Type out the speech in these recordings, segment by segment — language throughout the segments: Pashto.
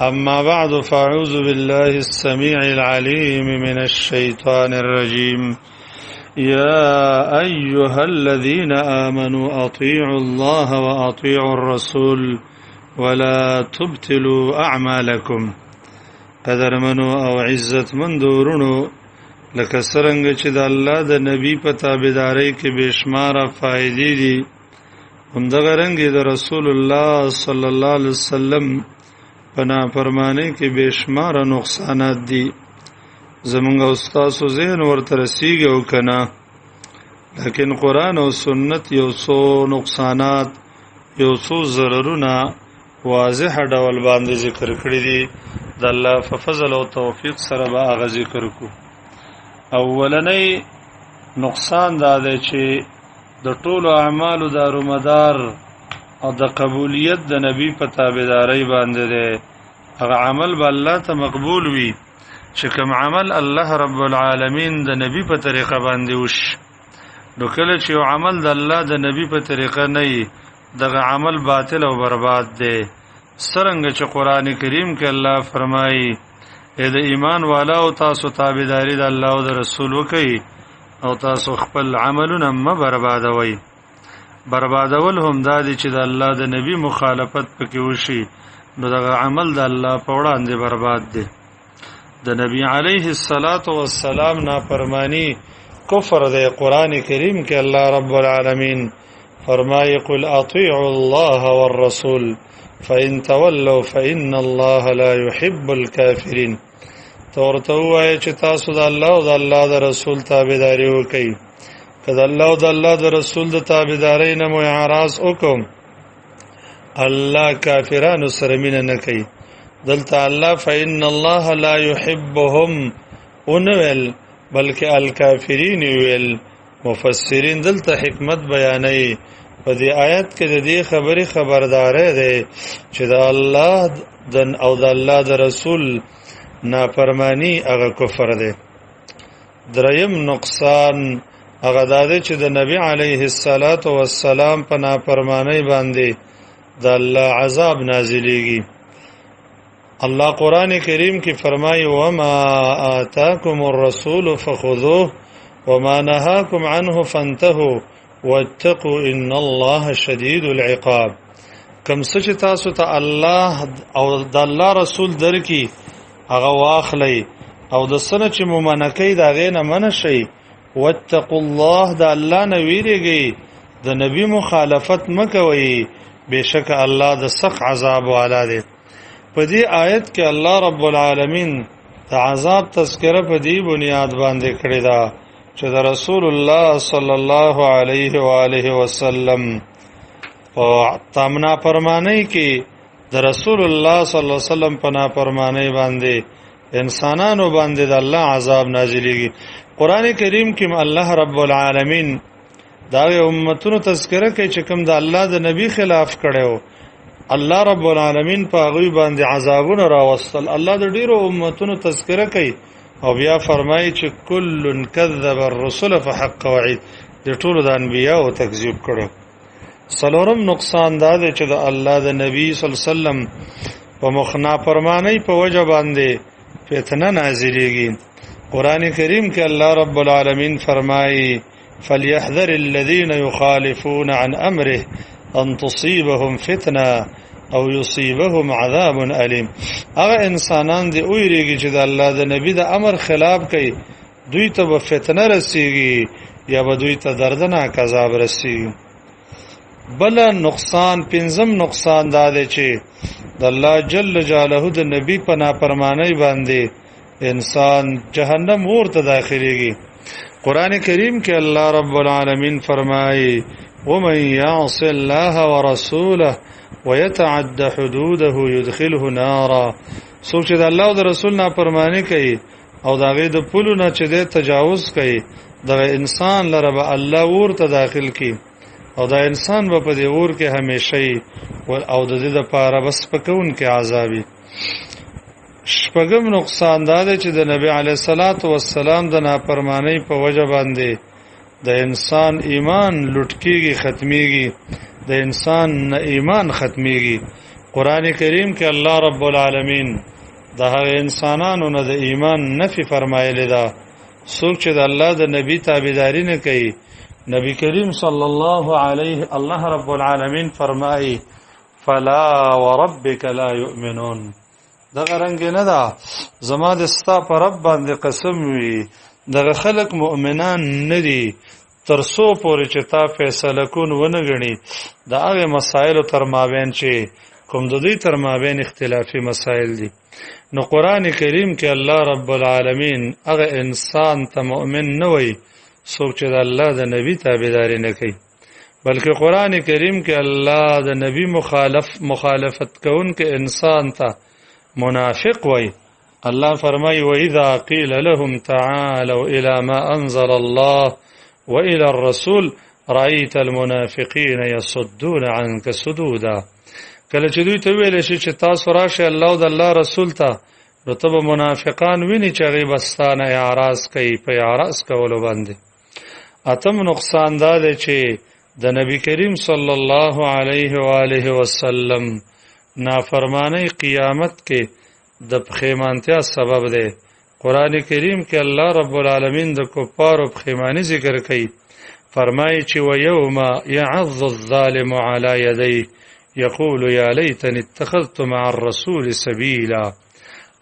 أما بعد فأعوذ بالله السميع العليم من الشيطان الرجيم يا أيها الذين آمنوا أطيعوا الله وأطيعوا الرسول ولا تبتلوا أعمالكم قدر منو او عزت من دورونو لکه څرنګه چې د الله د نبی په تابعدارۍ کې بشماره فائدې دي همدغه رنګ د رسول الله صلی الله علیه وسلم په نافرمانی کې بشماره نقصانات دي زمونږ استاد ذهن ورته رسیږي او کنه لیکن قرآن او سنت یو څو نقصانات یو څو ضررونه واضح ډول باندې ذکر کړی دي د الله په فضل او توفیق سره به هغه ذکر کو. اولنی نقصان دا دی چې د ټولو اعمالو دارومدار او د قبولیت د نبی په تابعدارۍ باندې دی. هغه عمل به الله ته مقبول وي چې کوم عمل الله رب العالمین د نبی په طریقه باندې وشي. نو کله چې یو عمل د الله د نبی په طریقه نه وي دغه عمل باطل او برباد دی. څرنګه چې قران کریم کې الله فرمایي اې د ایمان والاو تاسو تابعداري د الله او د رسول وکړئ او تاسو خپل عملونه مه بربادوئ. بربادول هم دا دي چې د الله د نبی مخالفت پکې وشي نو دغه عمل د الله په وړاندې برباد دی. د نبی علیه الصلاۃ والسلام نافرمانی کفر دی. قران کریم کې الله رب العالمین فرمایي قل اطیعوا الله والرسول فإن تولوا فإن الله لا يحب الكافرين. تورته وایي چې تاسو د الله او د الله د رسول تابعداري وکړئ. کله الله او د الله د رسول د تابعداري نه مو اعراض وکم الله کافرانو سره مینه نه کوي. دلته الله فإن الله لا يحبهم اونول بلکې الکافرین ویل. مفسرین دلته حکمت بیانوي. په دې آیت کې د دې خبرې خبرداري ده چې د الله او د الله د رسول نافرمانی هغه کفر ده. دریم نقصان هغه ده چې د نبی علیه الصلاۃ والسلام په نافرمانی باندې د الله عذاب نازلېږي. الله قران کریم کې فرمایي وما آتاکم الرسول فخذوه وما نهاکم عنه فانتهوا واتقوا ان الله شدید العقاب. کم څه چې تاسو ته الله او د الله رسول درکې هغه واخلئ او د سنه چې ممنکې دا غینه منشي. واتقوا الله د الله نه ویریږئ د نبی مخالفت مکوئ بشک الله د سخت عذاب والا دی. په دې آیت کې الله رب العالمین د عذاب تذکره په دې بنیاد باندې کړی دا چې د رسول الله صلی الله علیه و آله وسلم او تامنا فرمانی کې د رسول الله صلی الله علیه وسلم په نافرمانی باندې انسانانو باندې د الله عذاب نازلېږي. قران کریم کې الله رب العالمین دا امتونو تذکره کوي چې کوم د الله د نبی خلاف کړو الله رب العالمین په هغه باندې عذابونه راوستل. الله د ډیرو امتونو تذکره کوي او بیا فرمایي چې کل کذب الرسل فحق وعید. د ټولو د انبیانو تکذیب کړو. څلورم نقصان دا دی چې د الله د نبی صلی الله علیه وسلم په مخنا فرمانی په وجه باندې فتنه نازلېږي. قران کریم کې الله رب العالمین فرمایي فليحذر الذين يخالفون عن امره ان تصيبهم فتنه او يصيبهم عذاب الیم. هغه انسانان دی اوریږي چې د الله د نبی د امر خلاف کوي دوی ته به فتنه رسیږي یا به دوی ته دردناک عذاب رسیږي. بل نقصان پنځم نقصان دا دی چې د الله جل جلاله د نبی په نافرمانی باندې انسان جهنم ورته داخليږي. قران کریم کې الله رب العالمین فرمایي ومن يعص الله ورسوله ويتعد حدوده يدخله نارا. څوک چې د الله او د رسول نافرمانی کوي او د هغه د پلو نه چې د تجاوز کوي دغه انسان لره به الله ورته داخل کی او دا انسان به په دې اور کې همیشئ او د دې لپاره بس پکون کې عذابي. شپږم نقصان دا دی چې د نبی علیه الصلاۃ والسلام د نافرمانی په وجه باندې د انسان ایمان لټکیږي ختميږي. د انسان ایمان ختميږي قرآن کریم کې الله رب العالمین د هغه انسانانو نه د ایمان نفي فرمایلی ده څوک چې د الله د نبی تابعداري نه کوي. نبی کریم صلی الله علیه الله رب العالمین فرمایي فلا وربک لا یؤمنون. دغه رنګ نه ده زما د ستا په رب باندې قسم وي دغه خلق مؤمنان نه دي تر څو پورې چې تا فیصله کون ونه غني د هغه مسایلو تر مابین چې کوم د دوی تر مابین اختلافي مسایل دي. نو قرآن کریم کې الله رب العالمین هغه انسان ته مؤمن نه وي څوک چې د الله د نبی تابعداري نه کوي، بلکې قرآن کریم کې الله د نبی مخالفت کوونکې انسان ته منافق وي. الله فرمایي وَإِذَا قِيلَ لَهُمْ تَعَالَوْا إِلَى مَا أَنزَلَ اللَّهُ وَإِلَى الرَّسُولِ رَأَيْتَ الْمُنَافِقِينَ يَصُدُّونَ عَنْكَ صُدُودًا. کله چې دوی ته ویل شي چې تاسو راشئ الله او د الله رسول ته، نو ته به منافقان ویني چې هغوی به ستانه اعراض کوي په اعراض کولو باندې. اتم نقصان دا دی چې د نبی کریم صلی الله علیه و آله وسلم نافرمانی قیامت کې د پښیمانتیا سبب دی. قرآن کریم کې الله رب العالمین د کفارو پښیمانی ذکر کوي، فرمایي چې وَيَوْمَ يَعَضُّ الظَّالِمُ عَلَى يَدَيْهِ يقول یا لیتنی اتخذت مع الرسول سبیلا.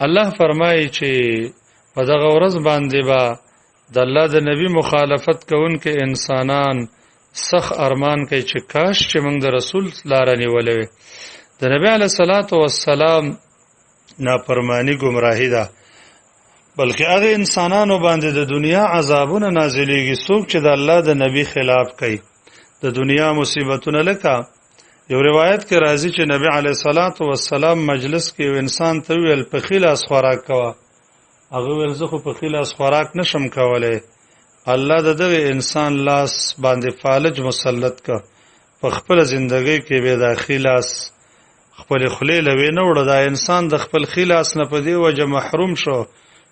الله فرمایي چې په دغه ورځ باندې به د الله د نبی مخالفت کوونکې انسانان سخت ارمان کوي چې کاش چې موږ د رسول لاره نیولې وي. د نبی علیه الصلاة والسلام نافرمانی گمراهی ده، بلکې هغه انسانانو باندې د دنیا عذابونه نازلېږي څوک چې د الله د نبی خلاف کوي. د دنیا مصیبتونه لکه یو روایت کې راځي چې نبی علیه الصلاة والسلام مجلس کې یو انسان ته ویل په ښي لاس خوراک کوه. هغه ویل زه خو په ښي لاس خوراک نشم کولی. الله د دغه انسان لاس باندې فالج مسلط که، په خپله زندګۍ کې به د ښي لاس خپلې خولې لوې نه وړه. دا انسان د خپل ښي لاس نه په دې وجه محروم شو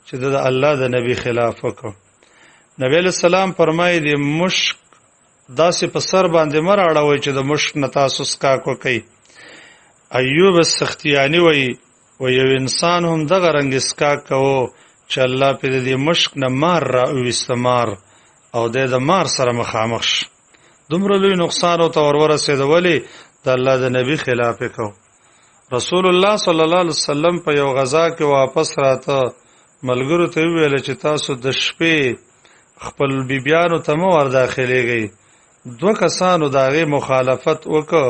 چې د الله د نبی خلاف وکړو. نبی علیه السلام فرمایي د مشک داسې په سر باندې مه راړوئ چې د مشک نه تاسو څښاک وکئ. ایوب السختیاني وایي یو انسان هم دغه رنګ څښاک کوو چې الله پرې د دې مشک نه مار را وویسته، مار، او دی د مار سره مخامخ شو. دومره لوی نقصان ورته ورسېده، ولې د الله د نبی خلاف یې کوو. رسول الله صلی الله علیه وسلم په یو غزا کې واپس راته ملګرو ته وویل چې تاسو د شپې خپل بیبیانو ته مه ور داخلېږئ. دو کسانو د هغې مخالفت وکړ،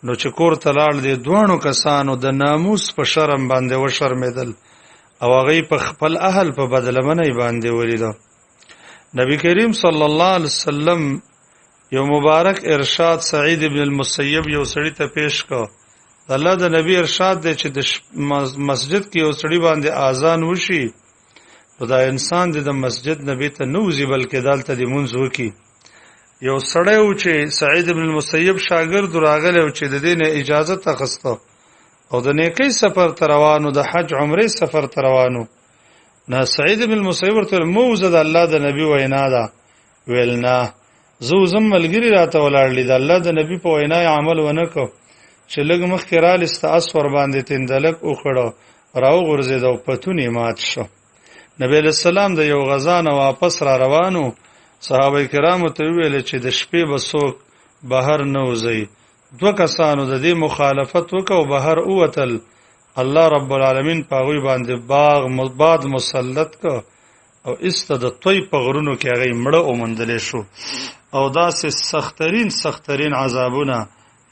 نو چې کور ته لاړ دې دواړو کسانو د ناموس په شرم باندې وشرمېدل او هغوی په خپل اهل په بدلمنۍ باندې ولیده. نبی کریم صلی الله علیه وسلم یو مبارک ارشاد سعید ابن المسیب یو سړي ته پیش کړ. د الله د نبی ارشاد دی چې د مسجد کې یو سړي باندې اذان وشي نو دا انسان د مسجد نبی ته نه وځي بلکې دلته د مونځ وکړي. یو سړی و چې سعید ابن المسیب شاګرد راغلی و چې د دې نه اجازت اخیسته او د نیکۍ سفر ته روانو، د حج عمرې سفر ته روانو. نه سعید ابن المسیب ورته ویل مه وځه، د الله د نبي وینا ده. ویل نه زه وځم، ملګري راته ولاړ دي، د الله د نبي په وینا یې عمل ونه کړ. چې لږ مخکې رالې ستا اس ورباندې تندلک وخوړه، راوغورځېد او پتون یې مات شو. نبی علیه السلام د یو غزا نه واپس را روانو، صحابه کرامو ته ویل چې د شپې به څوک بهر نه وځي. دو کسانو د دې مخالفت وکړ او بهر ووتل. الله رب العالمین په هغوی باندې باد مسلط کړ او ایسته د توی په غرونو کې هغوی مړه وموندلی شو. او داسې سخترین عذابونه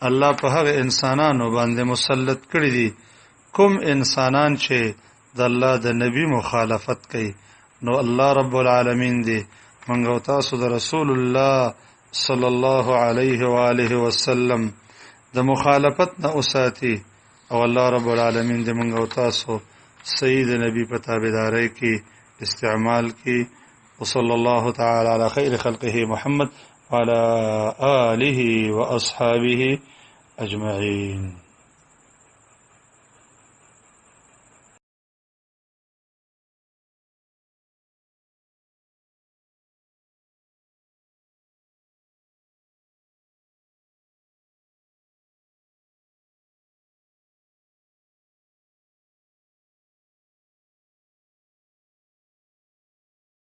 الله په هغه انسانانو باندې مسلط کړي دي کوم انسانان چې د الله د نبی مخالفت کوي. نو الله رب العالمین دی منګ او تاسو د رسول الله صلی الله علیه و آله وسلم د مخالفت نه اوساتي، او الله رب العالمین دې منګ او تاسو سید نبی په تابعدارۍ کې استعمال کی. وصلی الله تعالی علی خیر خلقه محمد وعلى آله واصحابه اجمعین.